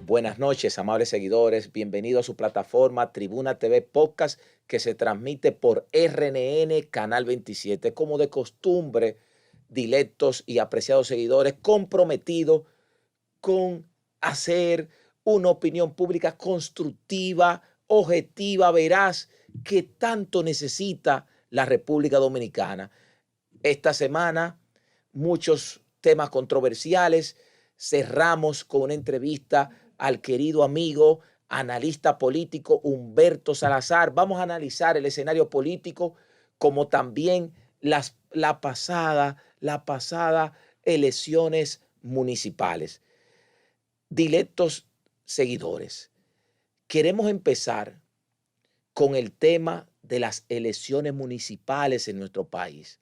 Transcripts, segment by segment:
Buenas noches, amables seguidores. Bienvenidos a su plataforma Tribuna TV Podcast que se transmite por RNN Canal 27. Como de costumbre, dilectos y apreciados seguidores, comprometidos con hacer una opinión pública constructiva, objetiva, veraz, que tanto necesita la República Dominicana. Esta semana, muchos temas controversiales. Cerramos con una entrevista al querido amigo, analista político Humberto Salazar. Vamos a analizar el escenario político como también la pasada elecciones municipales. Dilectos seguidores, queremos empezar con el tema de las elecciones municipales en nuestro país.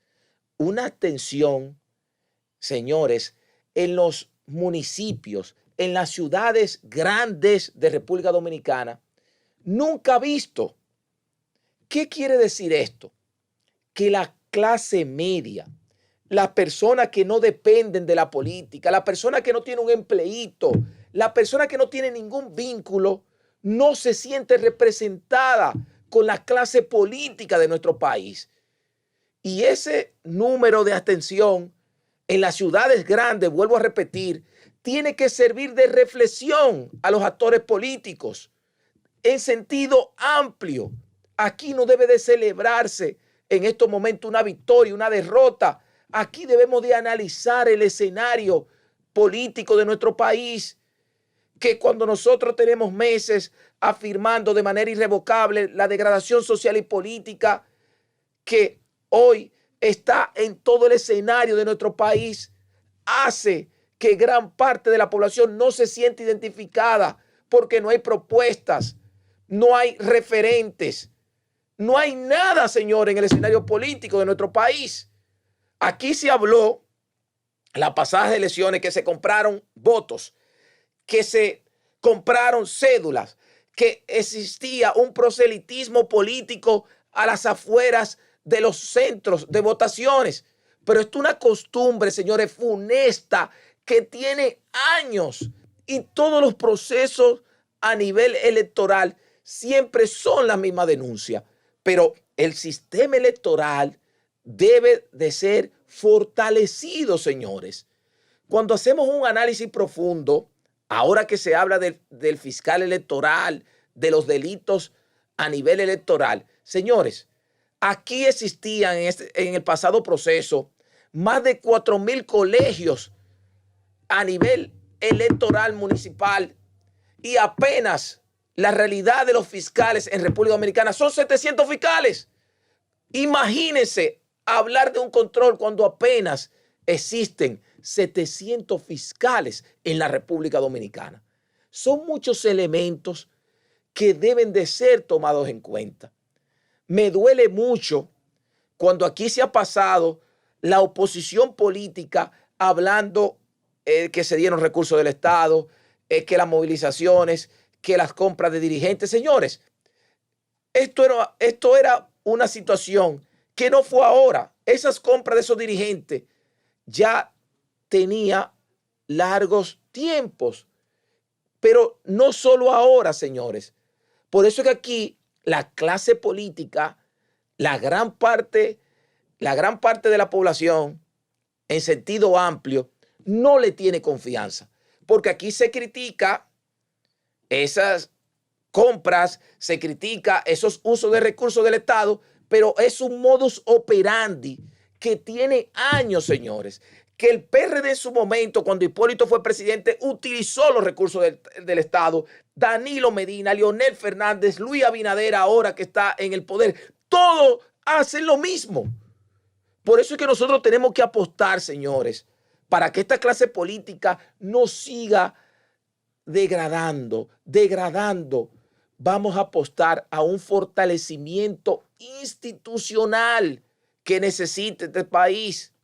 Una atención, señores, en los municipios, en las ciudades grandes de República Dominicana, nunca visto. ¿Qué quiere decir esto? Que la clase media, las personas que no dependen de la política, la persona que no tiene un empleíto, la persona que no tiene ningún vínculo, no se siente representada con la clase política de nuestro país. Y ese número de abstención en las ciudades grandes, vuelvo a repetir, tiene que servir de reflexión a los actores políticos en sentido amplio. Aquí no debe de celebrarse en estos momentos una victoria, una derrota. Aquí debemos de analizar el escenario político de nuestro país, que cuando nosotros tenemos meses afirmando de manera irrevocable la degradación social y política que hoy está en todo el escenario de nuestro país, hace que gran parte de la población no se siente identificada porque no hay propuestas, no hay referentes, no hay nada, señor, en el escenario político de nuestro país. Aquí se habló, las pasadas elecciones, que se compraron votos, que se compraron cédulas, que existía un proselitismo político a las afueras de los centros de votaciones. Pero esto es una costumbre, señores, funesta, que tiene años, y todos los procesos a nivel electoral siempre son la misma denuncia. Pero el sistema electoral debe de ser fortalecido, señores. Cuando hacemos un análisis profundo, ahora que se habla del fiscal electoral, de los delitos a nivel electoral, señores, aquí existían en el pasado proceso más de 4,000 colegios a nivel electoral municipal, y apenas la realidad de los fiscales en República Dominicana son 700 fiscales. Imagínense hablar de un control cuando apenas existen 700 fiscales en la República Dominicana. Son muchos elementos que deben de ser tomados en cuenta. Me duele mucho cuando aquí se ha pasado la oposición política hablando que se dieron recursos del Estado, que las movilizaciones, que las compras de dirigentes. Señores, esto era una situación que no fue ahora. Esas compras de esos dirigentes ya tenía largos tiempos, pero no solo ahora, señores. Por eso es que aquí la clase política, la gran parte de la población, en sentido amplio, no le tiene confianza, porque aquí se critica esas compras, se critica esos usos de recursos del Estado, pero es un modus operandi que tiene años, señores, que el PRD en su momento, cuando Hipólito fue presidente, utilizó los recursos del Estado. Danilo Medina, Leonel Fernández, Luis Abinader, ahora que está en el poder, todos hacen lo mismo. Por eso es que nosotros tenemos que apostar, señores, para que esta clase política no siga degradando. Vamos a apostar a un fortalecimiento institucional que necesite este país.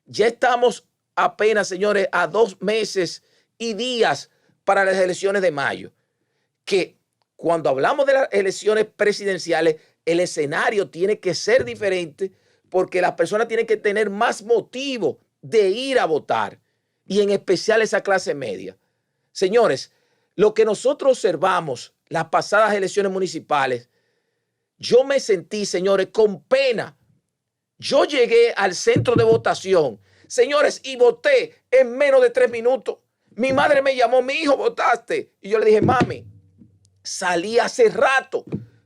Ya estamos apenas, señores, a 2 meses y días para las elecciones de mayo. Que cuando hablamos de las elecciones presidenciales, el escenario tiene que ser diferente, porque las personas tienen que tener más motivo de ir a votar, y en especial esa clase media. Señores, Lo que nosotros observamos, las pasadas elecciones municipales, yo me sentí, señores, con pena. Yo llegué al centro de votación, señores, y voté en menos de 3 minutos. Mi madre me llamó, mi hijo, votaste. Y yo le dije, mami, salí hace rato.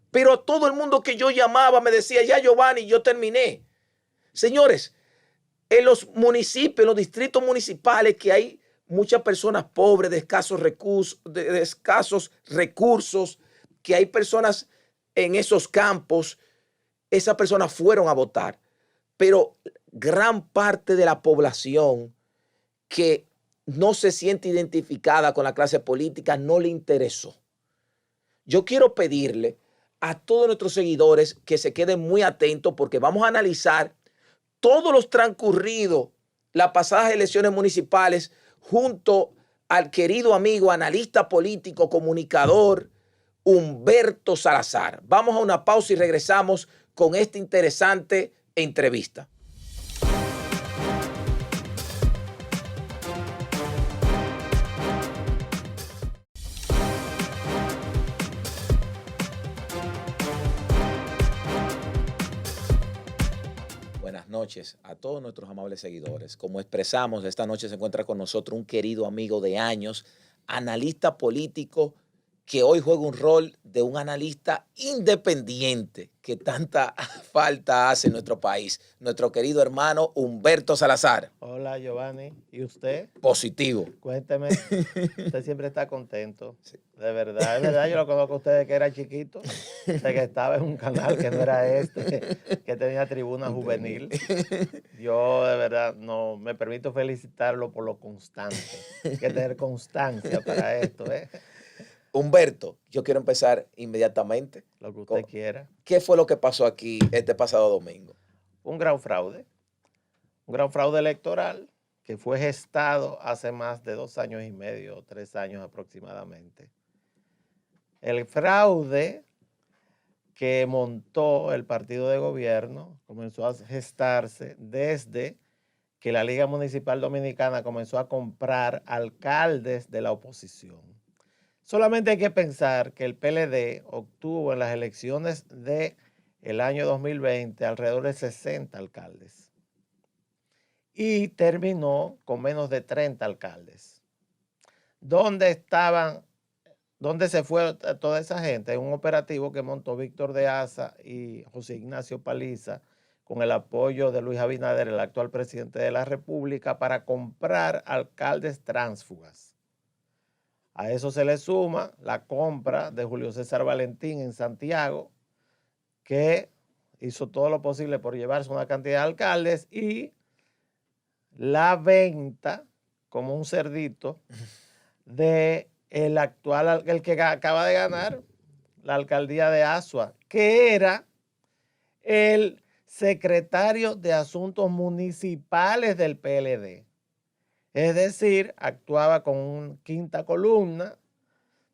Pero todo el mundo que yo llamaba me decía, ya Giovanni, yo terminé. Señores, en los municipios, en los distritos municipales que hay muchas personas pobres, de escasos recursos, que hay personas en esos campos, esas personas fueron a votar. Pero gran parte de la población que no se siente identificada con la clase política no le interesó. Yo quiero pedirle a todos nuestros seguidores que se queden muy atentos porque vamos a analizar todos los transcurridos, las pasadas elecciones municipales, junto al querido amigo, analista político, comunicador, Humberto Salazar. Vamos a una pausa y regresamos con esta interesante entrevista. Buenas noches a todos nuestros amables seguidores. Como expresamos, esta noche se encuentra con nosotros un querido amigo de años, analista político, que hoy juega un rol de un analista independiente que tanta falta hace en nuestro país. Nuestro querido hermano Humberto Salazar. Hola Giovanni, ¿y usted? Positivo. Cuénteme, usted siempre está contento. Sí. De verdad, es verdad, yo lo conozco a usted desde que era chiquito, de que estaba en un canal que no era este, que tenía tribuna juvenil. Yo de verdad no me permito felicitarlo por lo constante. Hay que tener constancia para esto, ¿eh? Humberto, yo quiero empezar inmediatamente. Lo que usted quiera. ¿Qué fue lo que pasó aquí este pasado domingo? Un gran fraude electoral que fue gestado hace más de 2 años y medio, 3 años aproximadamente. El fraude que montó el partido de gobierno comenzó a gestarse desde que la Liga Municipal Dominicana comenzó a comprar alcaldes de la oposición. Solamente hay que pensar que el PLD obtuvo en las elecciones del año 2020 alrededor de 60 alcaldes y terminó con menos de 30 alcaldes. ¿Dónde se fue toda esa gente? Un operativo que montó Víctor de Asa y José Ignacio Paliza con el apoyo de Luis Abinader, el actual presidente de la República, para comprar alcaldes tránsfugas. A eso se le suma la compra de Julio César Valentín en Santiago, que hizo todo lo posible por llevarse una cantidad de alcaldes, y la venta como un cerdito de el que acaba de ganar la alcaldía de Asua, que era el secretario de Asuntos Municipales del PLD. Es decir, actuaba con una quinta columna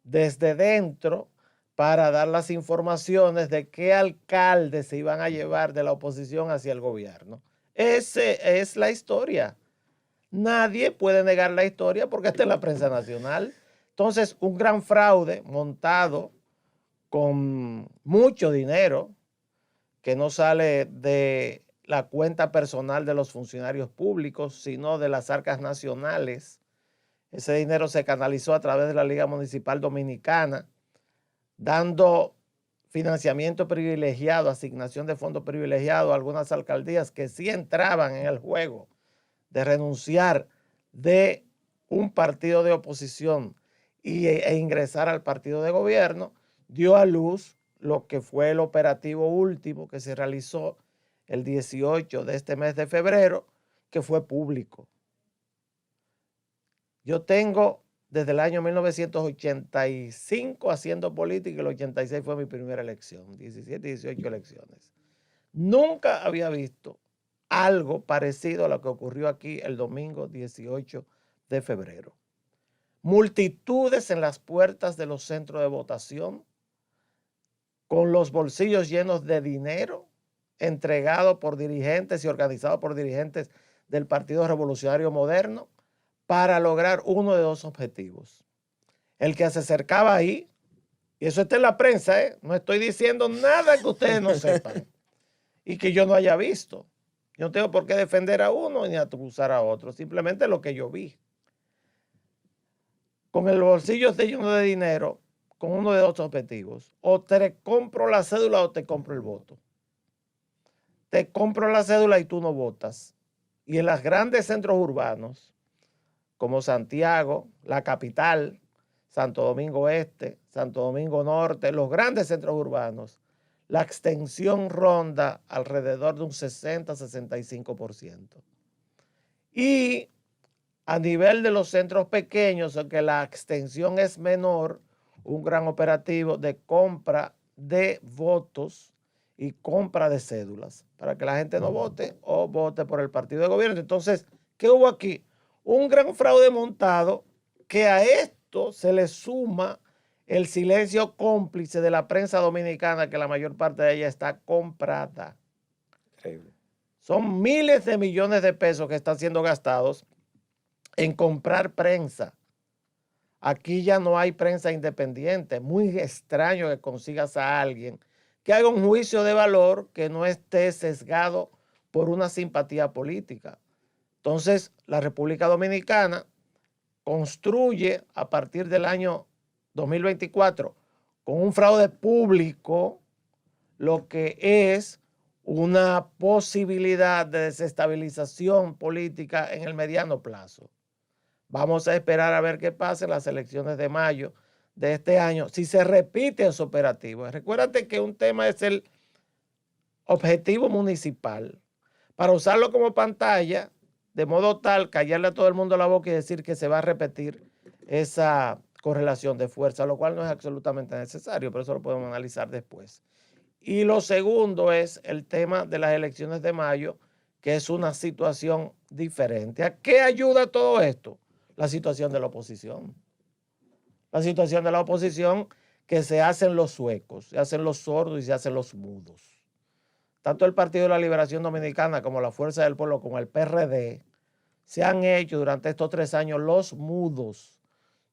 desde dentro para dar las informaciones de qué alcaldes se iban a llevar de la oposición hacia el gobierno. Esa es la historia. Nadie puede negar la historia porque está en la prensa nacional. Entonces, un gran fraude montado con mucho dinero que no sale de la cuenta personal de los funcionarios públicos, sino de las arcas nacionales. Ese dinero se canalizó a través de la Liga Municipal Dominicana, dando financiamiento privilegiado, asignación de fondos privilegiados a algunas alcaldías que sí entraban en el juego de renunciar de un partido de oposición e ingresar al partido de gobierno. Dio a luz lo que fue el operativo último que se realizó el 18 de este mes de febrero, que fue público. Yo tengo desde el año 1985 haciendo política, y el 86 fue mi primera elección, 17 y 18 elecciones. Nunca había visto algo parecido a lo que ocurrió aquí el domingo 18 de febrero. Multitudes en las puertas de los centros de votación, con los bolsillos llenos de dinero, entregado por dirigentes y organizado por dirigentes del Partido Revolucionario Moderno para lograr uno de dos objetivos: el que se acercaba ahí, y eso está en la prensa, no estoy diciendo nada que ustedes no sepan y que yo no haya visto. Yo no tengo por qué defender a uno ni acusar a otro, simplemente lo que yo vi. Con el bolsillo lleno de dinero, con uno de dos objetivos. O te compro la cédula o te compro el voto. Te compro la cédula y tú no votas. Y en los grandes centros urbanos, como Santiago, la capital, Santo Domingo Este, Santo Domingo Norte, los grandes centros urbanos, la extensión ronda alrededor de un 60-65%. Y a nivel de los centros pequeños, aunque la extensión es menor, un gran operativo de compra de votos y compra de cédulas para que la gente no vote o vote por el partido de gobierno. Entonces, ¿qué hubo aquí? Un gran fraude montado que a esto se le suma el silencio cómplice de la prensa dominicana, que la mayor parte de ella está comprada. Increíble. Son miles de millones de pesos que están siendo gastados en comprar prensa. Aquí ya no hay prensa independiente. Muy extraño que consigas a alguien que haga un juicio de valor que no esté sesgado por una simpatía política. Entonces, la República Dominicana construye a partir del año 2024 con un fraude público lo que es una posibilidad de desestabilización política en el mediano plazo. Vamos a esperar a ver qué pasa en las elecciones de mayo de este año, si se repite ese operativo. Recuérdate que un tema es el objetivo municipal, para usarlo como pantalla, de modo tal, callarle a todo el mundo la boca y decir que se va a repetir esa correlación de fuerza, lo cual no es absolutamente necesario, pero eso lo podemos analizar después. Y lo segundo es el tema de las elecciones de mayo, que es una situación diferente. ¿A qué ayuda todo esto? La situación de la oposición. La situación de la oposición, que se hacen los suecos, se hacen los sordos y se hacen los mudos. Tanto el Partido de la Liberación Dominicana como la Fuerza del Pueblo, como el PRD, se han hecho durante estos 3 años los mudos,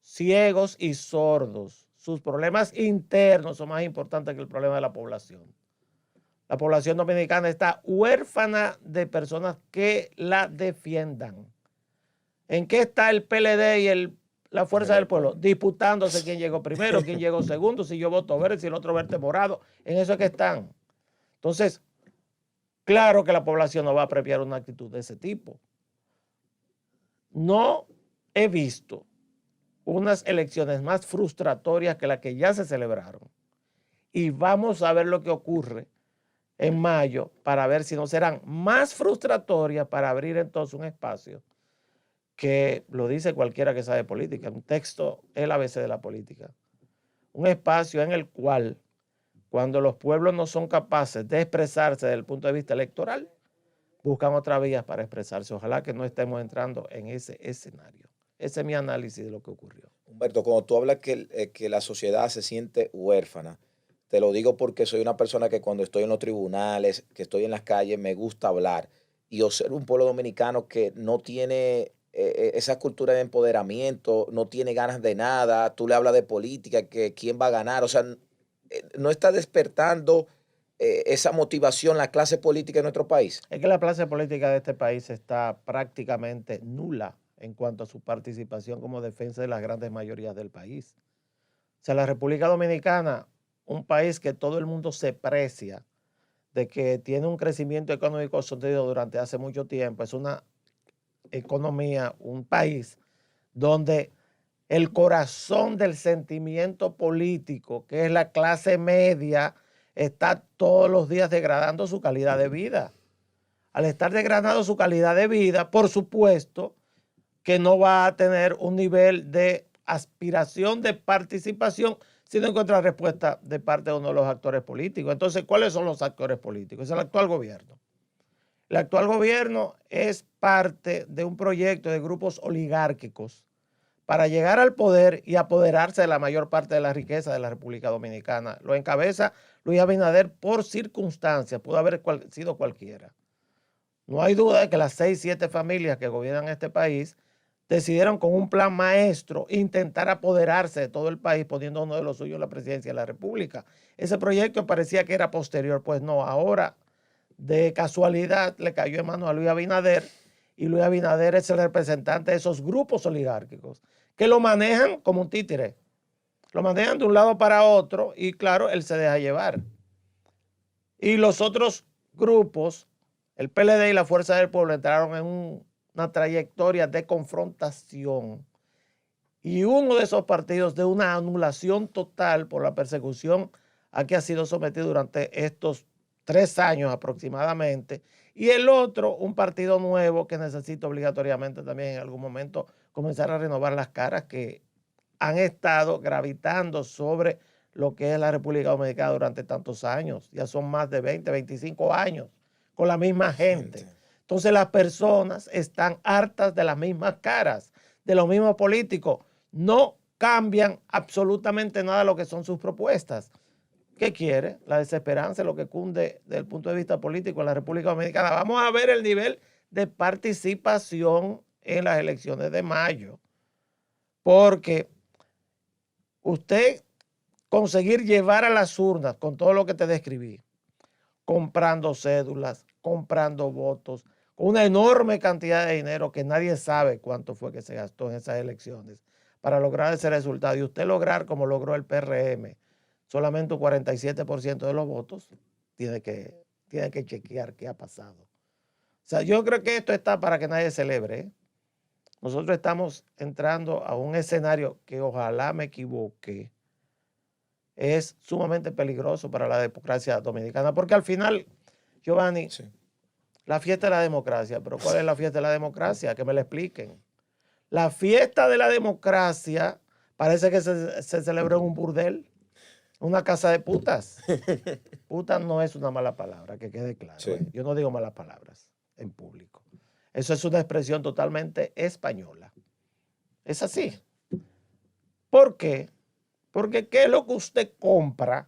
ciegos y sordos. Sus problemas internos son más importantes que el problema de la población. La población dominicana está huérfana de personas que la defiendan. ¿En qué está el PLD y la Fuerza del Pueblo? Disputándose quién llegó primero, quién llegó segundo, si yo voto verde, si el otro verde morado. En eso es que están. Entonces, claro que la población no va a apreciar una actitud de ese tipo. No he visto unas elecciones más frustratorias que las que ya se celebraron. Y vamos a ver lo que ocurre en mayo para ver si no serán más frustratorias, para abrir entonces un espacio que lo dice cualquiera que sabe política. Un texto es el ABC de la política. Un espacio en el cual, cuando los pueblos no son capaces de expresarse desde el punto de vista electoral, buscan otras vías para expresarse. Ojalá que no estemos entrando en ese escenario. Ese es mi análisis de lo que ocurrió. Humberto, cuando tú hablas que la sociedad se siente huérfana, te lo digo porque soy una persona que cuando estoy en los tribunales, que estoy en las calles, me gusta hablar y observo un pueblo dominicano que no tiene esa cultura de empoderamiento, no tiene ganas de nada, tú le hablas de política, que quién va a ganar, o sea, no está despertando esa motivación la clase política de nuestro país. Es que la clase política de este país está prácticamente nula en cuanto a su participación como defensa de las grandes mayorías del país. O sea, la República Dominicana, un país que todo el mundo se precia de que tiene un crecimiento económico sostenido durante hace mucho tiempo, es una economía, un país donde el corazón del sentimiento político, que es la clase media, está todos los días degradando su calidad de vida. Al estar degradando su calidad de vida, por supuesto que no va a tener un nivel de aspiración, de participación, si no encuentra respuesta de parte de uno de los actores políticos. Entonces, ¿cuáles son los actores políticos? Es el actual gobierno. El actual gobierno es parte de un proyecto de grupos oligárquicos para llegar al poder y apoderarse de la mayor parte de la riqueza de la República Dominicana. Lo encabeza Luis Abinader por circunstancias, pudo haber sido cualquiera. No hay duda de que las 6, 7 familias que gobiernan este país decidieron con un plan maestro intentar apoderarse de todo el país poniendo a uno de los suyos en la presidencia de la República. Ese proyecto parecía que era posterior, pues no, ahora de casualidad le cayó en manos a Luis Abinader y Luis Abinader es el representante de esos grupos oligárquicos que lo manejan como un títere. Lo manejan de un lado para otro y claro, él se deja llevar. Y los otros grupos, el PLD y la Fuerza del Pueblo, entraron en una trayectoria de confrontación. Y uno de esos partidos de una anulación total por la persecución a que ha sido sometido durante estos 3 años aproximadamente. Y el otro, un partido nuevo que necesita obligatoriamente también en algún momento comenzar a renovar las caras que han estado gravitando sobre lo que es la República Dominicana durante tantos años. Ya son más de 20, 25 años con la misma gente. Entonces las personas están hartas de las mismas caras, de los mismos políticos. No cambian absolutamente nada lo que son sus propuestas. ¿Qué quiere? La desesperanza es lo que cunde desde el punto de vista político en la República Dominicana. Vamos a ver el nivel de participación en las elecciones de mayo. Porque usted conseguir llevar a las urnas con todo lo que te describí, comprando cédulas, comprando votos, con una enorme cantidad de dinero que nadie sabe cuánto fue que se gastó en esas elecciones para lograr ese resultado. Y usted lograr, como logró el PRM, solamente un 47% de los votos, tiene que chequear qué ha pasado. O sea, yo creo que esto está para que nadie celebre, ¿eh? Nosotros estamos entrando a un escenario que ojalá me equivoque. Es sumamente peligroso para la democracia dominicana, porque al final, Giovanni, sí, la fiesta de la democracia, pero ¿cuál es la fiesta de la democracia? Que me la expliquen. La fiesta de la democracia parece que se celebró en un burdel, una casa de putas. Putas no es una mala palabra, que quede claro. Sí. Yo no digo malas palabras en público. Eso es una expresión totalmente española. Es así. ¿Por qué? Porque ¿qué es lo que usted compra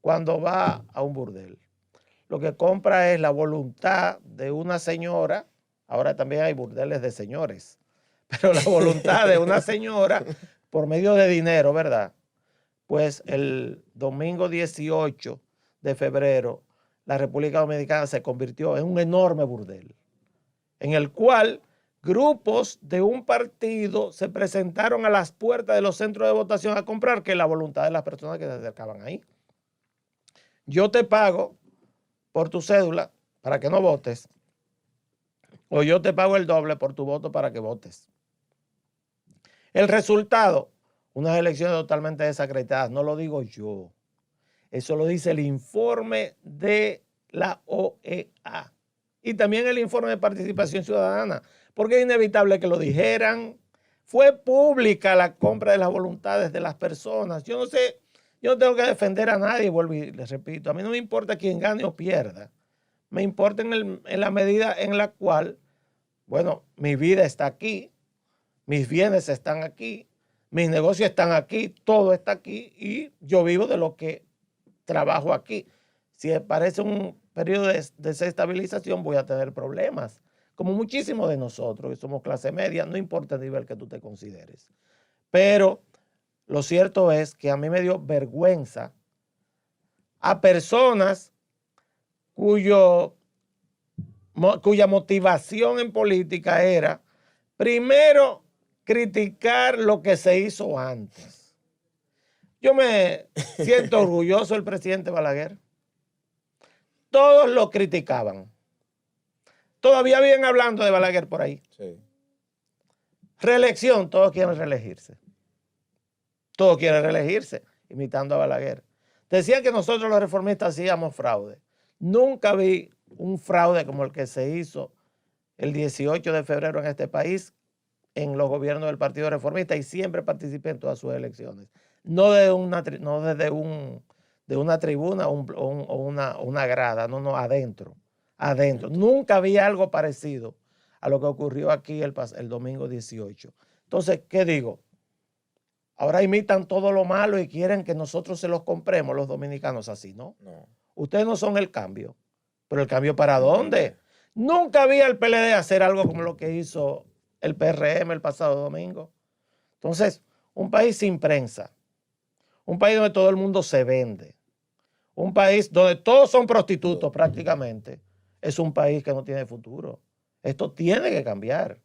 cuando va a un burdel? Lo que compra es la voluntad de una señora. Ahora también hay burdeles de señores. Pero la voluntad de una señora por medio de dinero, ¿verdad? Pues el domingo 18 de febrero, la República Dominicana se convirtió en un enorme burdel, en el cual grupos de un partido se presentaron a las puertas de los centros de votación a comprar que la voluntad de las personas que se acercaban ahí. Yo te pago por tu cédula para que no votes, o yo te pago el doble por tu voto para que votes. El resultado, unas elecciones totalmente desacreditadas, no lo digo yo, eso lo dice el informe de la OEA y también el informe de participación ciudadana, porque es inevitable que lo dijeran. Fue pública la compra de las voluntades de las personas. Yo no sé, yo no tengo que defender a nadie, vuelvo y les repito, a mí no me importa quién gane o pierda, me importa en la medida en la cual, bueno, mi vida está aquí, mis bienes están aquí, mis negocios están aquí, todo está aquí y yo vivo de lo que trabajo aquí. Si aparece un periodo de desestabilización, voy a tener problemas, como muchísimos de nosotros, que somos clase media, no importa el nivel que tú te consideres. Pero lo cierto es que a mí me dio vergüenza a personas cuya motivación en política era, primero, criticar lo que se hizo antes. Yo me siento orgulloso del presidente Balaguer. Todos lo criticaban. Todavía vienen hablando de Balaguer por ahí. Sí. Reelección, todos quieren reelegirse. Todos quieren reelegirse, imitando a Balaguer. Decían que nosotros los reformistas hacíamos fraude. Nunca vi un fraude como el que se hizo el 18 de febrero en este país en los gobiernos del Partido Reformista y siempre participé en todas sus elecciones. No desde una tribuna o una grada, no, adentro. Nunca vi algo parecido a lo que ocurrió aquí el domingo 18. Entonces, ¿qué digo? Ahora imitan todo lo malo y quieren que nosotros se los compremos, los dominicanos, así, ¿no? No. Ustedes no son el cambio. ¿Pero el cambio para dónde? Nunca vi al PLD hacer algo como lo que hizo el PRM el pasado domingo. Entonces, un país sin prensa, un país donde todo el mundo se vende, un país donde todos son prostitutos prácticamente, es un país que no tiene futuro. Esto tiene que cambiar.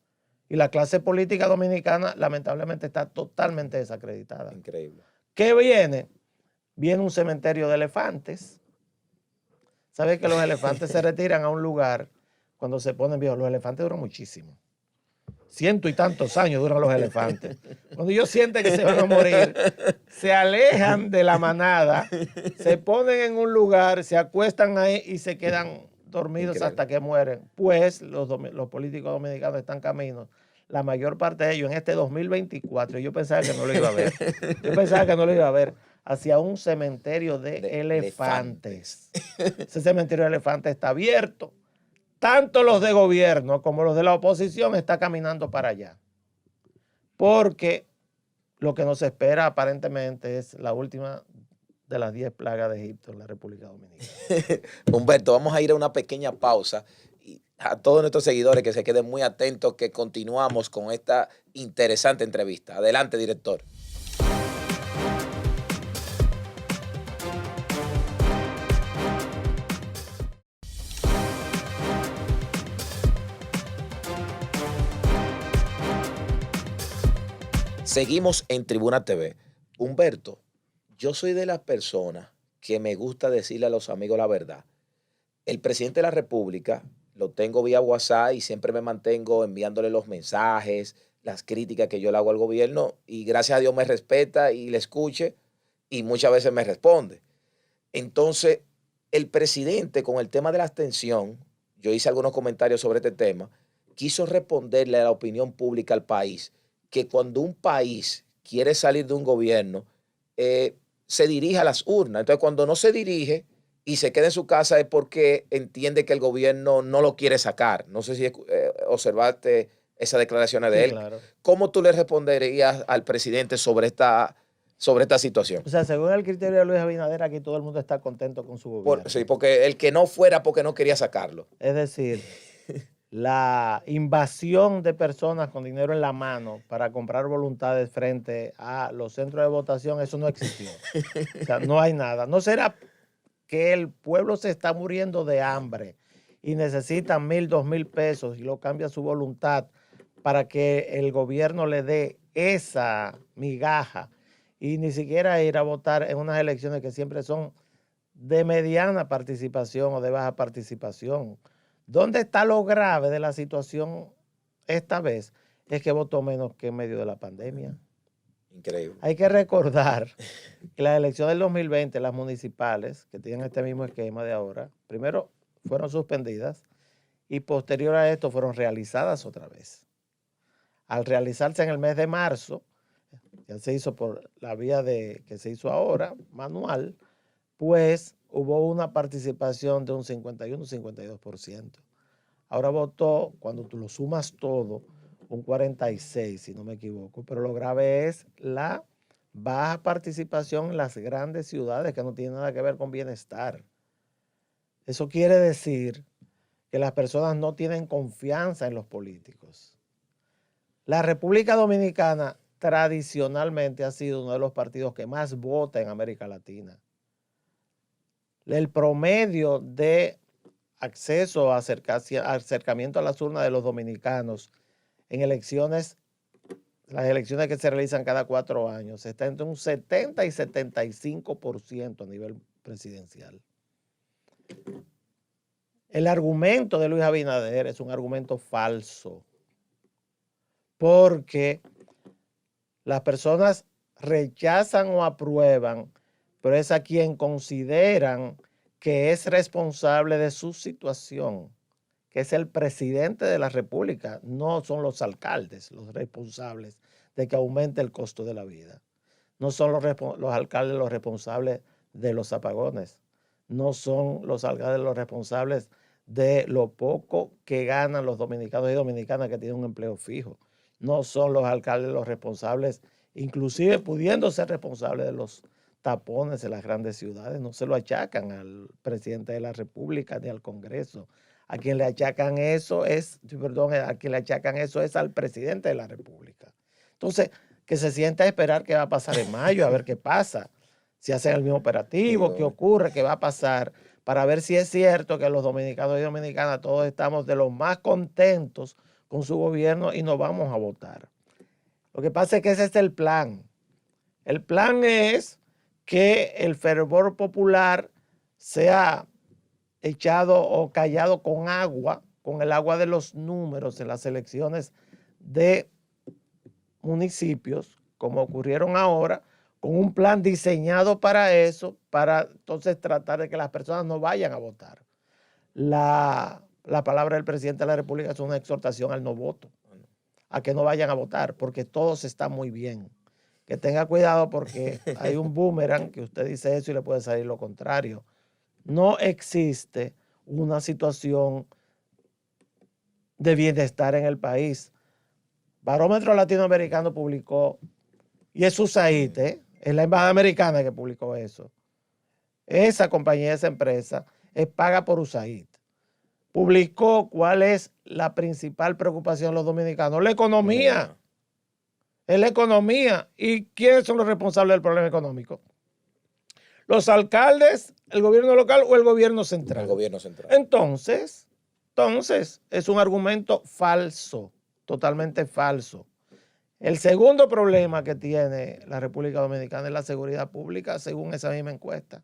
Y la clase política dominicana lamentablemente está totalmente desacreditada. Increíble. ¿Qué viene? Viene un cementerio de elefantes. ¿Sabes que los elefantes se retiran a un lugar cuando se ponen viejos? Los elefantes duran muchísimo. 100 y tantos años duran los elefantes. Cuando ellos sienten que se van a morir, se alejan de la manada, se ponen en un lugar, se acuestan ahí y se quedan dormidos Increíble. hasta que mueren. Pues los políticos dominicanos están caminos, la mayor parte de ellos en este 2024, yo pensaba que no lo iba a ver. Yo pensaba que no lo iba a ver. Hacia un cementerio de elefantes. Ese cementerio de elefantes está abierto. Tanto los de gobierno como los de la oposición están caminando para allá. Porque lo que nos espera aparentemente es la última de las 10 plagas de Egipto en la República Dominicana. Humberto, vamos a ir a una pequeña pausa. Y a todos nuestros seguidores que se queden muy atentos, que continuamos con esta interesante entrevista. Adelante, director. Seguimos en Tribuna TV. Humberto, yo soy de las personas que me gusta decirle a los amigos la verdad. El presidente de la República lo tengo vía WhatsApp y siempre me mantengo enviándole los mensajes, las críticas que yo le hago al gobierno y gracias a Dios me respeta y le escuche y muchas veces me responde. Entonces, el presidente con el tema de la abstención, yo hice algunos comentarios sobre este tema, quiso responderle a la opinión pública al país que cuando un país quiere salir de un gobierno, se dirige a las urnas. Entonces, cuando no se dirige y se queda en su casa es porque entiende que el gobierno no lo quiere sacar. No sé si observaste esas declaraciones de él. Claro. ¿Cómo tú le responderías al presidente sobre esta situación? O sea, según el criterio de Luis Abinader, aquí todo el mundo está contento con su gobierno. Sí, porque el que no fuera porque no quería sacarlo. Es decir, la invasión de personas con dinero en la mano para comprar voluntades frente a los centros de votación, eso no existió. O sea, no hay nada. ¿No será que el pueblo se está muriendo de hambre y necesita 1,000, 2,000 pesos y lo cambia su voluntad para que el gobierno le dé esa migaja y ni siquiera ir a votar en unas elecciones que siempre son de mediana participación o de baja participación? ¿Dónde está lo grave de la situación esta vez? Es que votó menos que en medio de la pandemia. Increíble. Hay que recordar que las elecciones del 2020, las municipales, que tienen este mismo esquema de ahora, primero fueron suspendidas y posterior a esto fueron realizadas otra vez. Al realizarse en el mes de marzo, ya se hizo por la vía que se hizo ahora, manual, pues hubo una participación de un 51-52%. Ahora votó, cuando tú lo sumas todo, un 46%, si no me equivoco. Pero lo grave es la baja participación en las grandes ciudades, que no tiene nada que ver con bienestar. Eso quiere decir que las personas no tienen confianza en los políticos. La República Dominicana tradicionalmente ha sido uno de los partidos que más vota en América Latina. El promedio de acceso, acercamiento a las urnas de los dominicanos en elecciones, las elecciones que se realizan cada 4 años, está entre un 70 y 75% a nivel presidencial. El argumento de Luis Abinader es un argumento falso, porque las personas rechazan o aprueban, pero es a quien consideran que es responsable de su situación, que es el presidente de la República. No son los alcaldes los responsables de que aumente el costo de la vida. No son los alcaldes los responsables de los apagones. No son los alcaldes los responsables de lo poco que ganan los dominicanos y dominicanas que tienen un empleo fijo. No son los alcaldes los responsables, inclusive pudiendo ser responsables de los tapones en las grandes ciudades. No se lo achacan al presidente de la República ni al Congreso. A quien le achacan eso es, perdón, a quien le achacan eso es al presidente de la República. Entonces, que se sienta a esperar qué va a pasar en mayo, a ver qué pasa. Si hacen el mismo operativo, qué ocurre, qué va a pasar, para ver si es cierto que los dominicanos y dominicanas todos estamos de los más contentos con su gobierno y nos vamos a votar. Lo que pasa es que ese es el plan. El plan es que el fervor popular sea echado o callado con agua, con el agua de los números en las elecciones de municipios, como ocurrieron ahora, con un plan diseñado para eso, para entonces tratar de que las personas no vayan a votar. La palabra del presidente de la República es una exhortación al no voto, a que no vayan a votar, porque todos están muy bien. Que tenga cuidado porque hay un boomerang que usted dice eso y le puede salir lo contrario. No existe una situación de bienestar en el país. Barómetro Latinoamericano publicó, y es USAID, es la embajada americana que publicó eso. Esa compañía, esa empresa, es paga por USAID. Publicó cuál es la principal preocupación de los dominicanos. La economía. Es la economía. ¿Y quiénes son los responsables del problema económico? ¿Los alcaldes, el gobierno local o el gobierno central? El gobierno central. Entonces, es un argumento falso, totalmente falso. El segundo problema que tiene la República Dominicana es la seguridad pública, según esa misma encuesta.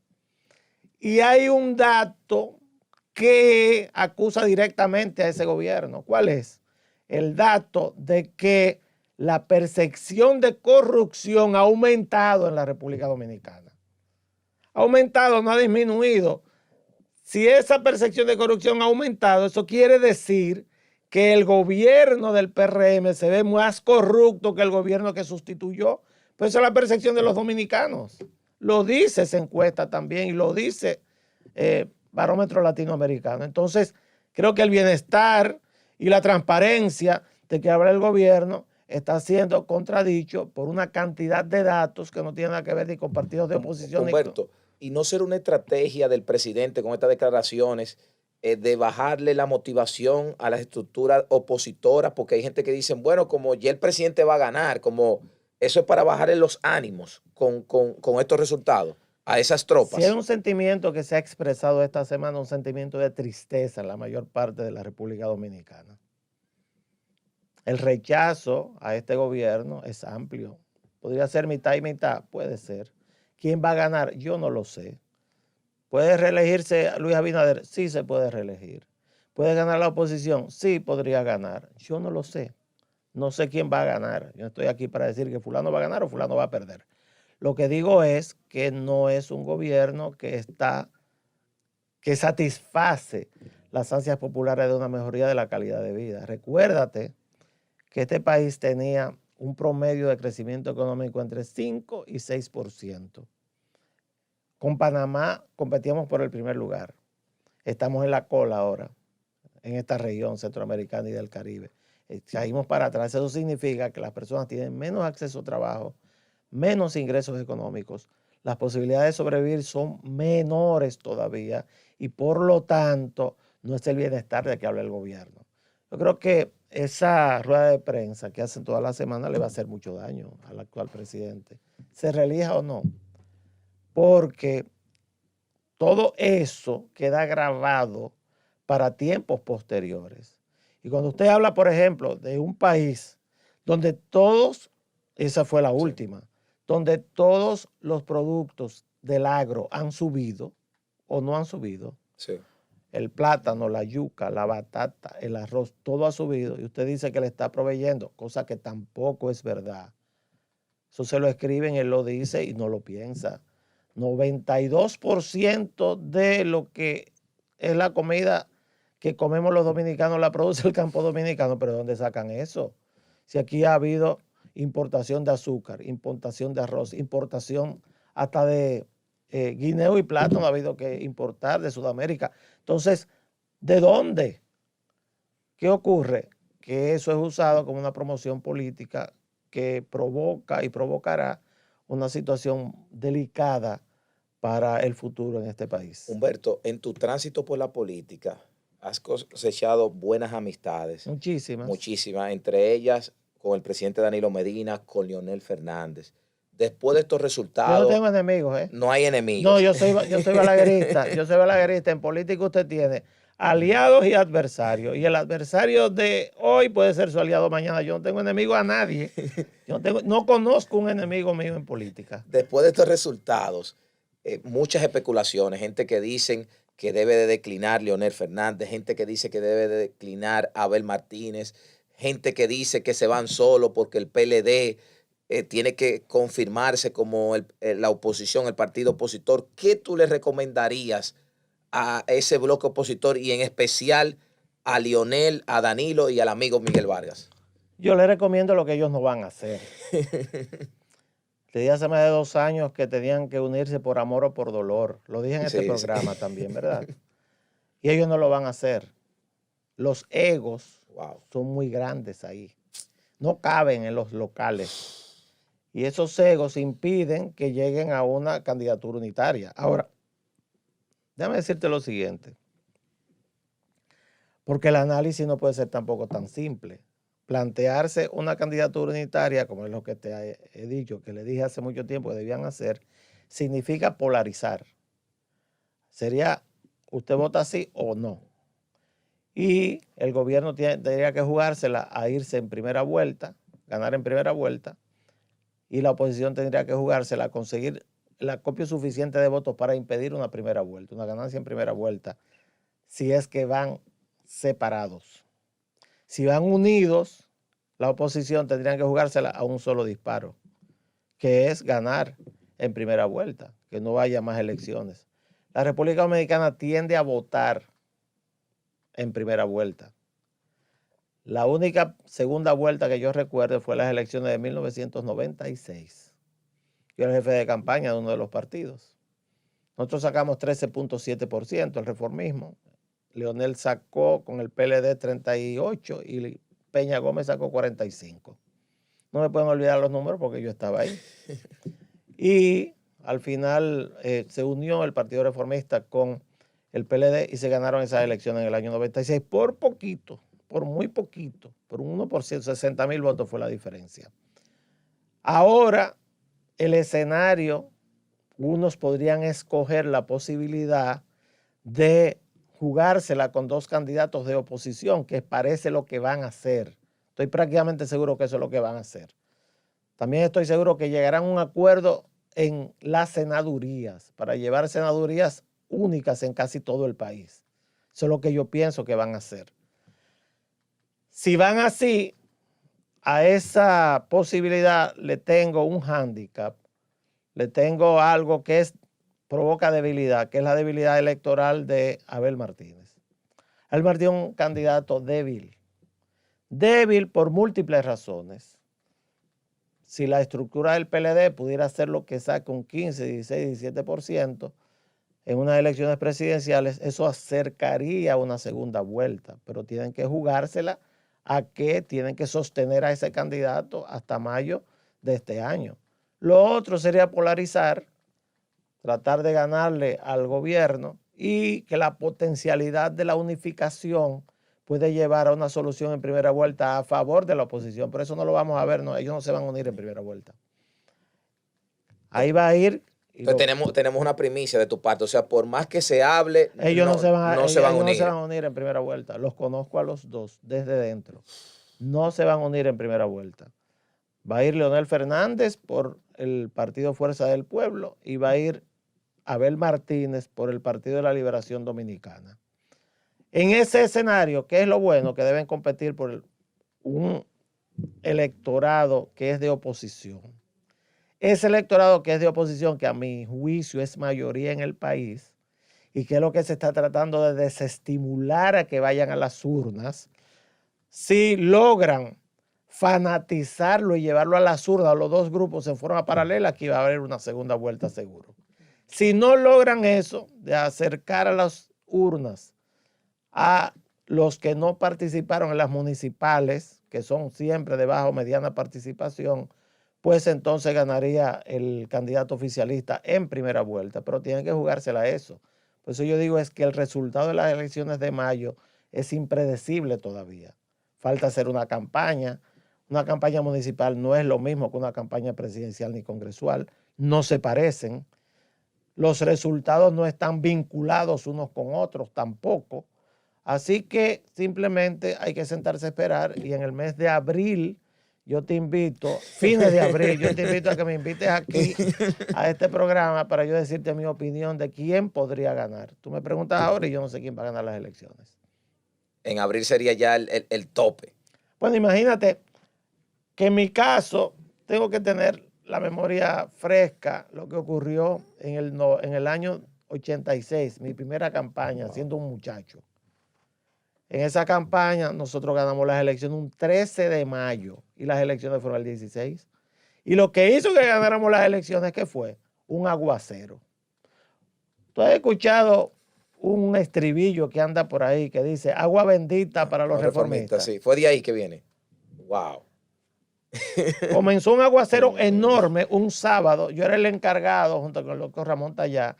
Y hay un dato que acusa directamente a ese gobierno. ¿Cuál es? El dato de que la percepción de corrupción ha aumentado en la República Dominicana. Ha aumentado, no ha disminuido. Si esa percepción de corrupción ha aumentado, eso quiere decir que el gobierno del PRM se ve más corrupto que el gobierno que sustituyó. Pues esa es la percepción de los dominicanos. Lo dice esa encuesta también y lo dice Barómetro Latinoamericano. Entonces, creo que el bienestar y la transparencia de que habla el gobierno está siendo contradicho por una cantidad de datos que no tienen nada que ver ni con partidos de oposición. Humberto, y no ser una estrategia del presidente con estas declaraciones de bajarle la motivación a las estructuras opositoras, porque hay gente que dice, bueno, como ya el presidente va a ganar, como eso es para bajarle los ánimos con estos resultados a esas tropas. Si hay un sentimiento que se ha expresado esta semana, un sentimiento de tristeza en la mayor parte de la República Dominicana. El rechazo a este gobierno es amplio. ¿Podría ser mitad y mitad? Puede ser. ¿Quién va a ganar? Yo no lo sé. ¿Puede reelegirse Luis Abinader? Sí, se puede reelegir. ¿Puede ganar la oposición? Sí, podría ganar. Yo no lo sé. No sé quién va a ganar. Yo no estoy aquí para decir que fulano va a ganar o fulano va a perder. Lo que digo es que no es un gobierno que satisface las ansias populares de una mejoría de la calidad de vida. Recuérdate que este país tenía un promedio de crecimiento económico entre 5 y 6%. Con Panamá competíamos por el primer lugar. Estamos en la cola ahora, en esta región centroamericana y del Caribe. Caímos para atrás. Eso significa que las personas tienen menos acceso a trabajo, menos ingresos económicos. Las posibilidades de sobrevivir son menores todavía y por lo tanto no es el bienestar de que habla el gobierno. Yo creo que esa rueda de prensa que hacen toda la semana le va a hacer mucho daño al actual presidente, se reelija o no, porque todo eso queda grabado para tiempos posteriores. Y cuando usted habla, por ejemplo, de un país donde todos, esa fue la última, donde todos los productos del agro han subido o no han subido, sí. El plátano, la yuca, la batata, el arroz, todo ha subido y usted dice que le está proveyendo, cosa que tampoco es verdad. Eso se lo escriben, él lo dice y no lo piensa. 92% de lo que es la comida que comemos los dominicanos la produce el campo dominicano, pero ¿de dónde sacan eso? Si aquí ha habido importación de azúcar, importación de arroz, importación hasta de guineo y plátano ha habido que importar de Sudamérica. Entonces, ¿de dónde? ¿Qué ocurre? Que eso es usado como una promoción política que provoca y provocará una situación delicada para el futuro en este país. Humberto, en tu tránsito por la política, has cosechado buenas amistades, Muchísimas. muchísimas, entre ellas con el presidente Danilo Medina, con Leonel Fernández. Después de estos Yo no resultados, tengo enemigos, ¿eh? no hay No, enemigos. yo soy balaguerista. Yo soy balaguerista. En política usted tiene aliados y adversarios. Y el adversario de hoy puede ser su aliado mañana. Yo no tengo enemigo a nadie. No conozco un enemigo mío en política. Después de estos resultados, muchas especulaciones, gente que dicen que debe de declinar Leonel Fernández, gente que dice que debe de declinar Abel Martínez, gente que dice que se van solo porque el PLD tiene que confirmarse como la oposición, el partido opositor. ¿Qué tú le recomendarías a ese bloque opositor y en especial a Leonel, a Danilo y al amigo Miguel Vargas? Yo le recomiendo lo que ellos no van a hacer. Te dije hace más de 2 años que tenían que unirse por amor o por dolor. Lo dije en este programa también, ¿verdad? Y ellos no lo van a hacer. Los egos son muy grandes ahí. No caben en los locales. Y esos egos impiden que lleguen a una candidatura unitaria. Ahora, déjame decirte lo siguiente. Porque el análisis no puede ser tampoco tan simple. Plantearse una candidatura unitaria, como es lo que te he dicho, que le dije hace mucho tiempo que debían hacer, significa polarizar. Sería, usted vota sí o no. Y el gobierno tendría que jugársela a irse en primera vuelta, ganar en primera vuelta, y la oposición tendría que jugársela a conseguir la copia suficiente de votos para impedir una primera vuelta, una ganancia en primera vuelta, si es que van separados. Si van unidos, la oposición tendría que jugársela a un solo disparo, que es ganar en primera vuelta, que no haya más elecciones. La República Dominicana tiende a votar en primera vuelta. La única segunda vuelta que yo recuerdo fue las elecciones de 1996. Yo era jefe de campaña de uno de los partidos. Nosotros sacamos 13.7%, el reformismo. Leonel sacó con el PLD 38 y Peña Gómez sacó 45. No me pueden olvidar los números porque yo estaba ahí. Y al final se unió el Partido Reformista con el PLD y se ganaron esas elecciones en el año 96 por poquito, por muy poquito, por un 1%, 60,000 votos fue la diferencia. Ahora el escenario, unos podrían escoger la posibilidad de jugársela con 2 candidatos de oposición, que parece lo que van a hacer. Estoy prácticamente seguro que eso es lo que van a hacer. También estoy seguro que llegarán a un acuerdo en las senadurías, para llevar senadurías únicas en casi todo el país. Eso es lo que yo pienso que van a hacer. Si van así, a esa posibilidad le tengo un hándicap, le tengo algo que provoca debilidad, que es la debilidad electoral de Abel Martínez. Abel Martínez es un candidato débil por múltiples razones. Si la estructura del PLD pudiera hacer lo que saca un 15, 16, 17% en unas elecciones presidenciales, eso acercaría a una segunda vuelta, pero tienen que jugársela a que tienen que sostener a ese candidato hasta mayo de este año. Lo otro sería polarizar, tratar de ganarle al gobierno y que la potencialidad de la unificación puede llevar a una solución en primera vuelta a favor de la oposición. Por eso no lo vamos a ver, no, ellos no se van a unir en primera vuelta. Ahí va a ir. Entonces tenemos una primicia de tu parte, o sea, por más que se hable, ellos no se van a unir en primera vuelta. Los conozco a los dos desde dentro. No se van a unir en primera vuelta. Va a ir Leonel Fernández por el Partido Fuerza del Pueblo y va a ir Abel Martínez por el Partido de la Liberación Dominicana. En ese escenario, ¿qué es lo bueno? Que deben competir por un electorado que es de oposición. Ese electorado que es de oposición, que a mi juicio es mayoría en el país, y que es lo que se está tratando de desestimular a que vayan a las urnas, si logran fanatizarlo y llevarlo a las urnas, los dos grupos en forma paralela, aquí va a haber una segunda vuelta seguro. Si no logran eso, de acercar a las urnas a los que no participaron en las municipales, que son siempre de baja o mediana participación, pues entonces ganaría el candidato oficialista en primera vuelta, pero tienen que jugársela a eso. Por eso yo digo es que el resultado de las elecciones de mayo es impredecible todavía. Falta hacer una campaña. Una campaña municipal no es lo mismo que una campaña presidencial ni congresual. No se parecen. Los resultados no están vinculados unos con otros tampoco. Así que simplemente hay que sentarse a esperar, y en el mes de abril yo te invito, fines de abril, yo te invito a que me invites aquí a este programa para yo decirte mi opinión de quién podría ganar. Tú me preguntas ahora y yo no sé quién va a ganar las elecciones. En abril sería ya el tope. Bueno, imagínate que en mi caso tengo que tener la memoria fresca, lo que ocurrió en el año 86, mi primera campaña, siendo un muchacho. En esa campaña nosotros ganamos las elecciones un 13 de mayo y las elecciones fueron el 16. Y lo que hizo que ganáramos las elecciones, ¿qué fue? Un aguacero. ¿Tú has escuchado un estribillo que anda por ahí que dice agua bendita para los reformistas? Sí, fue de ahí que viene. Wow. Comenzó un aguacero enorme un sábado. Yo era el encargado, junto con el doctor Ramón Tallá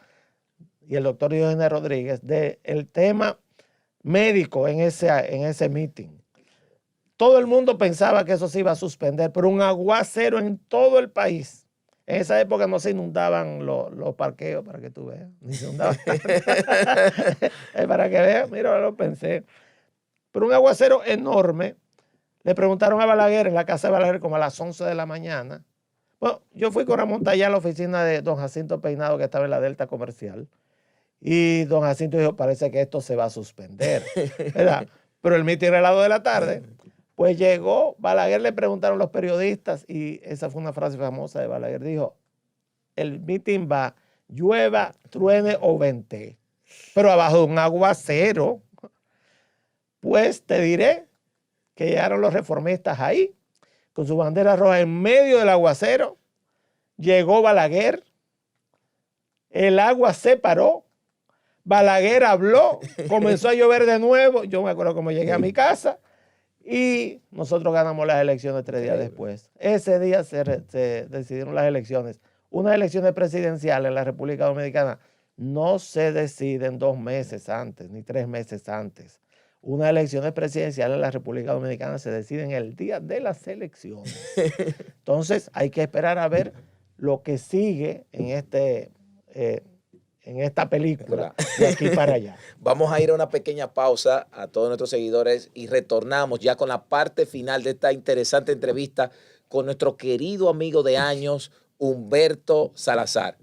y el doctor Diógenes Rodríguez, del tema médico en ese meeting. Todo el mundo pensaba que eso se iba a suspender, pero un aguacero en todo el país. En esa época no se inundaban los parqueos, para que tú veas. Ni se inundaban. Para que veas, mira, lo pensé. Pero un aguacero enorme. Le preguntaron a Balaguer en la casa de Balaguer como a las 11 de la mañana. Bueno, yo fui con Ramón Tallá a la oficina de don Jacinto Peinado, que estaba en la Delta Comercial. Y don Jacinto dijo, parece que esto se va a suspender, ¿verdad? Pero el mitin era a las 2 de la tarde. Pues llegó, Balaguer, le preguntaron los periodistas, y esa fue una frase famosa de Balaguer. Dijo, el mitin va, llueva, truene o vente, pero abajo de un aguacero. Pues te diré que llegaron los reformistas ahí, con su bandera roja en medio del aguacero. Llegó Balaguer, el agua se paró, Balaguer habló, comenzó a llover de nuevo. Yo me acuerdo cómo llegué a mi casa y nosotros ganamos las elecciones 3 días después. Ese día se decidieron las elecciones. Unas elecciones presidenciales en la República Dominicana no se deciden 2 meses antes, ni 3 meses antes. Unas elecciones presidenciales en la República Dominicana se deciden el día de las elecciones. Entonces hay que esperar a ver lo que sigue en esta película de aquí para allá. Vamos a ir a una pequeña pausa a todos nuestros seguidores y retornamos ya con la parte final de esta interesante entrevista con nuestro querido amigo de años, Humberto Salazar.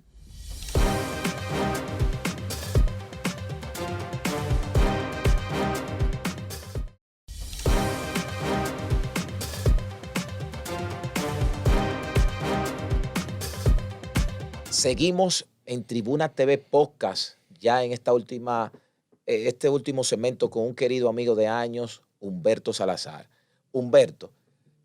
Seguimos en Tribuna TV Podcast, ya en este último segmento con un querido amigo de años, Humberto Salazar. Humberto,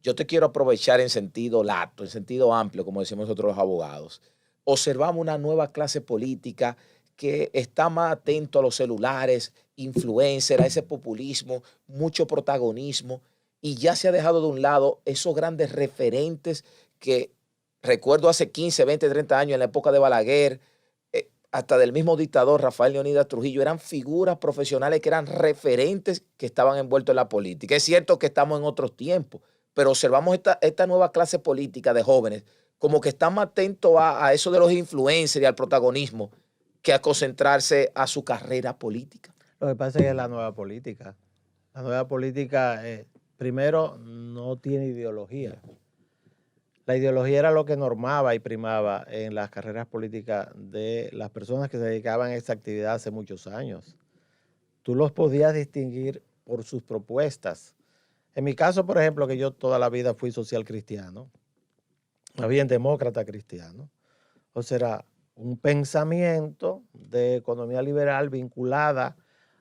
yo te quiero aprovechar en sentido lato, en sentido amplio, como decimos nosotros los abogados. Observamos una nueva clase política que está más atento a los celulares, influencer, a ese populismo, mucho protagonismo, y ya se ha dejado de un lado esos grandes referentes que recuerdo hace 15, 20, 30 años, en la época de Balaguer, hasta del mismo dictador Rafael Leónidas Trujillo, eran figuras profesionales que eran referentes que estaban envueltos en la política. Es cierto que estamos en otros tiempos, pero observamos esta nueva clase política de jóvenes como que están más atentos a eso de los influencers y al protagonismo que a concentrarse a su carrera política. Lo que pasa es que es la nueva política. La nueva política, primero, no tiene ideología. La ideología era lo que normaba y primaba en las carreras políticas de las personas que se dedicaban a esa actividad hace muchos años. Tú los podías distinguir por sus propuestas. En mi caso, por ejemplo, que yo toda la vida fui social cristiano, más bien demócrata cristiano, o sea, un pensamiento de economía liberal vinculada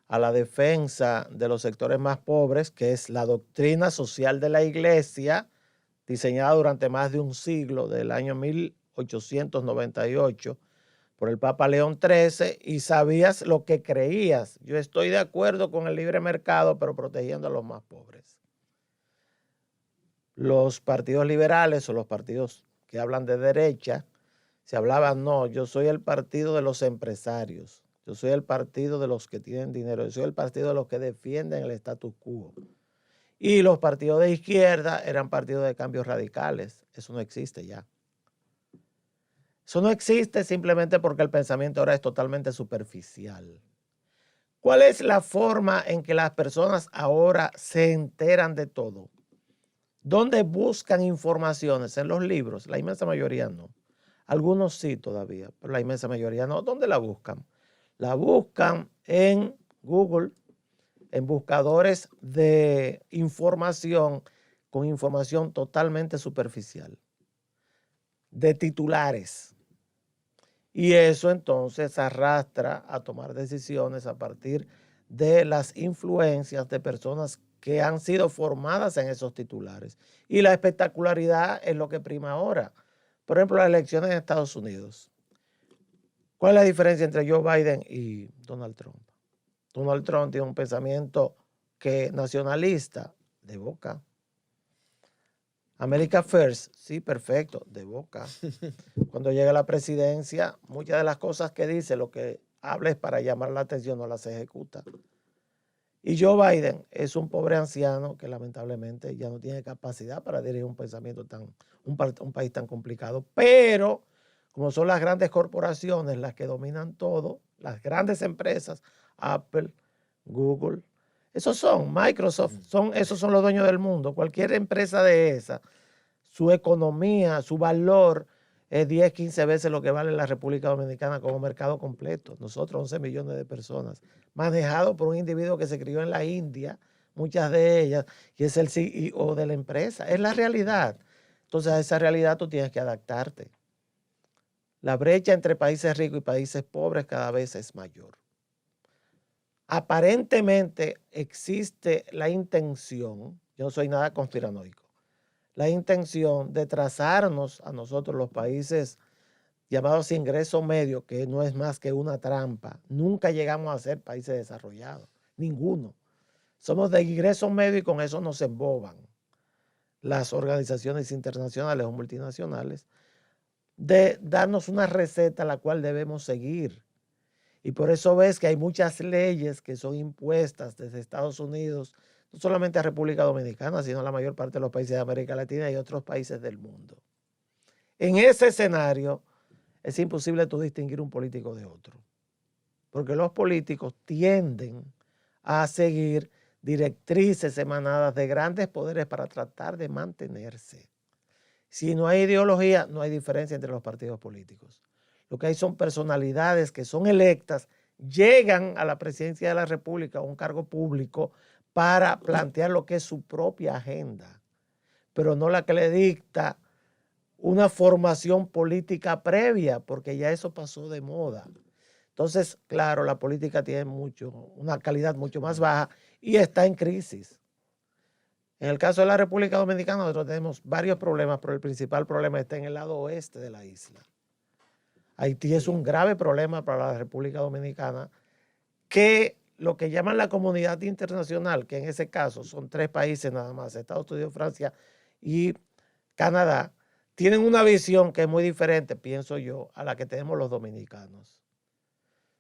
a la defensa de los sectores más pobres, que es la doctrina social de la Iglesia, diseñada durante más de un siglo, del año 1898, por el Papa León XIII, y sabías lo que creías. Yo estoy de acuerdo con el libre mercado, pero protegiendo a los más pobres. Los partidos liberales o los partidos que hablan de derecha, se hablaban, no, yo soy el partido de los empresarios. Yo soy el partido de los que tienen dinero. Yo soy el partido de los que defienden el status quo. Y los partidos de izquierda eran partidos de cambios radicales. Eso no existe ya. Eso no existe simplemente porque el pensamiento ahora es totalmente superficial. ¿Cuál es la forma en que las personas ahora se enteran de todo? ¿Dónde buscan informaciones? En los libros. La inmensa mayoría no. Algunos sí todavía, pero la inmensa mayoría no. ¿Dónde la buscan? La buscan en Google, en buscadores de información con información totalmente superficial, de titulares. Y eso entonces arrastra a tomar decisiones a partir de las influencias de personas que han sido formadas en esos titulares. Y la espectacularidad es lo que prima ahora. Por ejemplo, las elecciones en Estados Unidos. ¿Cuál es la diferencia entre Joe Biden y Donald Trump? Donald Trump tiene un pensamiento nacionalista, de boca. America First, sí, perfecto, de boca. Cuando llega a la presidencia, muchas de las cosas que dice, lo que habla es para llamar la atención, no las ejecuta. Y Joe Biden es un pobre anciano que lamentablemente ya no tiene capacidad para dirigir un pensamiento un país tan complicado. Pero como son las grandes corporaciones las que dominan todo, las grandes empresas, Apple, Google, Microsoft, esos son los dueños del mundo. Cualquier empresa de esa, su economía, su valor es 10, 15 veces lo que vale la República Dominicana como mercado completo. Nosotros, 11 millones de personas, manejado por un individuo que se crió en la India, muchas de ellas, y es el CEO de la empresa. Es la realidad. Entonces, a esa realidad tú tienes que adaptarte. La brecha entre países ricos y países pobres cada vez es mayor. Aparentemente existe la intención, yo no soy nada conspiranoico, la intención de trazarnos a nosotros los países llamados ingreso medio, que no es más que una trampa. Nunca llegamos a ser países desarrollados, ninguno. Somos de ingreso medio y con eso nos emboban las organizaciones internacionales o multinacionales de darnos una receta a la cual debemos seguir. Y por eso ves que hay muchas leyes que son impuestas desde Estados Unidos, no solamente a República Dominicana, sino a la mayor parte de los países de América Latina y otros países del mundo. En ese escenario es imposible tú distinguir un político de otro, porque los políticos tienden a seguir directrices emanadas de grandes poderes para tratar de mantenerse. Si no hay ideología, no hay diferencia entre los partidos políticos. Lo que hay son personalidades que son electas, llegan a la presidencia de la República, a un cargo público, para plantear lo que es su propia agenda, pero no la que le dicta una formación política previa, porque ya eso pasó de moda. Entonces, claro, la política tiene una calidad mucho más baja y está en crisis. En el caso de la República Dominicana, nosotros tenemos varios problemas, pero el principal problema está en el lado oeste de la isla. Haití es un grave problema para la República Dominicana, que lo que llaman la comunidad internacional, que en ese caso son 3 países nada más, Estados Unidos, Francia y Canadá, tienen una visión que es muy diferente, pienso yo, a la que tenemos los dominicanos.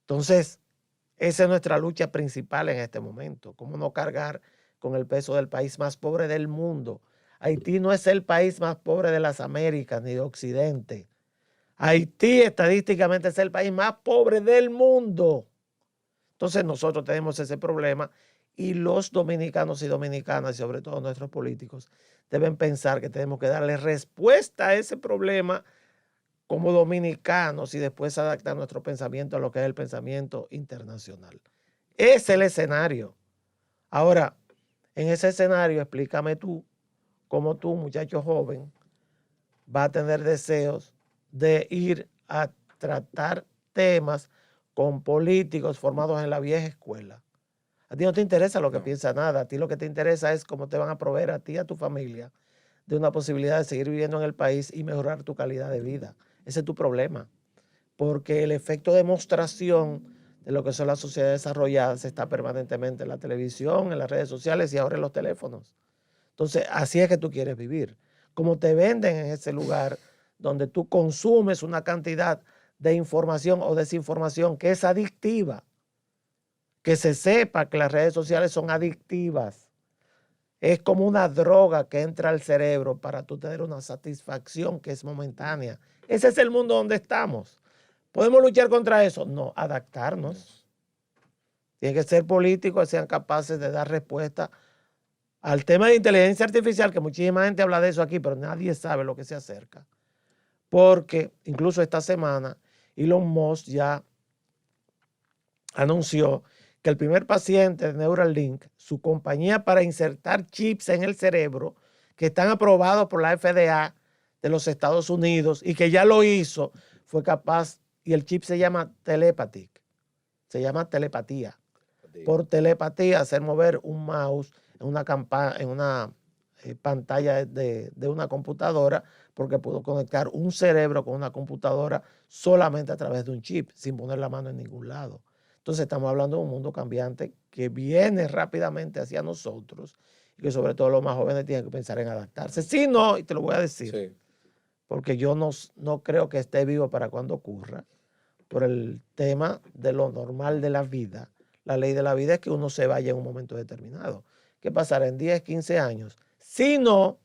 Entonces, esa es nuestra lucha principal en este momento, cómo no cargar con el peso del país más pobre del mundo. Haití no es el país más pobre de las Américas ni de Occidente. Haití estadísticamente es el país más pobre del mundo. Entonces nosotros tenemos ese problema y los dominicanos y dominicanas, y sobre todo nuestros políticos, deben pensar que tenemos que darle respuesta a ese problema como dominicanos y después adaptar nuestro pensamiento a lo que es el pensamiento internacional. Ese es el escenario. Ahora, en ese escenario, explícame tú, cómo tú, muchacho joven, vas a tener deseos de ir a tratar temas con políticos formados en la vieja escuela. A ti no te interesa lo que piensa nada, a ti lo que te interesa es cómo te van a proveer a ti y a tu familia de una posibilidad de seguir viviendo en el país y mejorar tu calidad de vida. Ese es tu problema, porque el efecto de demostración de lo que son las sociedades desarrolladas está permanentemente en la televisión, en las redes sociales y ahora en los teléfonos. Entonces, así es que tú quieres vivir. Como te venden en ese lugar donde tú consumes una cantidad de información o desinformación que es adictiva. Que se sepa que las redes sociales son adictivas. Es como una droga que entra al cerebro para tú tener una satisfacción que es momentánea. Ese es el mundo donde estamos. ¿Podemos luchar contra eso? No, adaptarnos. Tienen que ser políticos que sean capaces de dar respuesta al tema de inteligencia artificial, que muchísima gente habla de eso aquí, pero nadie sabe lo que se acerca. Porque incluso esta semana Elon Musk ya anunció que el primer paciente de Neuralink, su compañía para insertar chips en el cerebro, que están aprobados por la FDA de los Estados Unidos y que ya lo hizo, fue capaz, y el chip se llama Telepathic, se llama telepatía. Por telepatía, hacer mover un mouse en una pantalla de una computadora, porque pudo conectar un cerebro con una computadora solamente a través de un chip, sin poner la mano en ningún lado. Entonces estamos hablando de un mundo cambiante que viene rápidamente hacia nosotros y que sobre todo los más jóvenes tienen que pensar en adaptarse. Si no, y te lo voy a decir, sí, porque yo no creo que esté vivo para cuando ocurra, por el tema de lo normal de la vida. La ley de la vida es que uno se vaya en un momento determinado. ¿Qué pasará en 10, 15 años? Si no,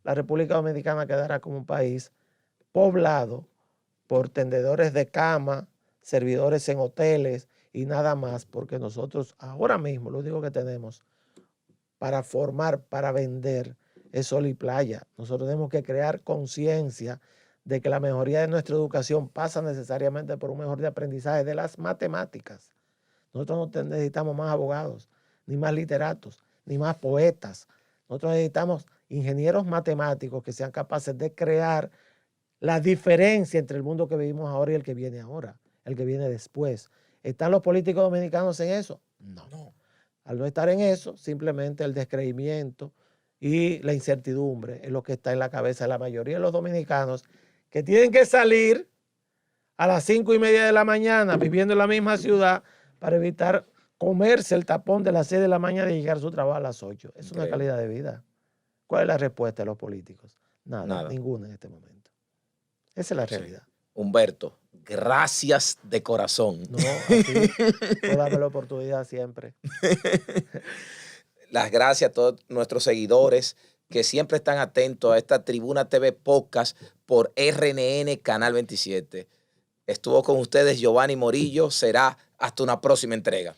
la República Dominicana quedará como un país poblado por tendedores de cama, servidores en hoteles y nada más, porque nosotros ahora mismo lo único que tenemos para formar, para vender, es sol y playa. Nosotros tenemos que crear conciencia de que la mejoría de nuestra educación pasa necesariamente por un mejor de aprendizaje de las matemáticas. Nosotros no necesitamos más abogados, ni más literatos, ni más poetas. Nosotros necesitamos ingenieros matemáticos que sean capaces de crear la diferencia entre el mundo que vivimos ahora y el que viene ahora, el que viene después. ¿Están los políticos dominicanos en eso? No. Al no estar en eso, simplemente el descreimiento y la incertidumbre es lo que está en la cabeza de la mayoría de los dominicanos, que tienen que salir a las 5:30 de la mañana viviendo en la misma ciudad para evitar comerse el tapón de las 6 de la mañana y llegar a su trabajo a las 8. Es una calidad de vida. ¿Cuál es la respuesta de los políticos? Nada. Ninguna en este momento. Esa es la realidad. Sí. Humberto, gracias de corazón. No, a ti, por darme la oportunidad siempre. Las gracias a todos nuestros seguidores que siempre están atentos a esta Tribuna TV Podcast por RNN Canal 27. Estuvo con ustedes Giovanni Morillo. Será hasta una próxima entrega.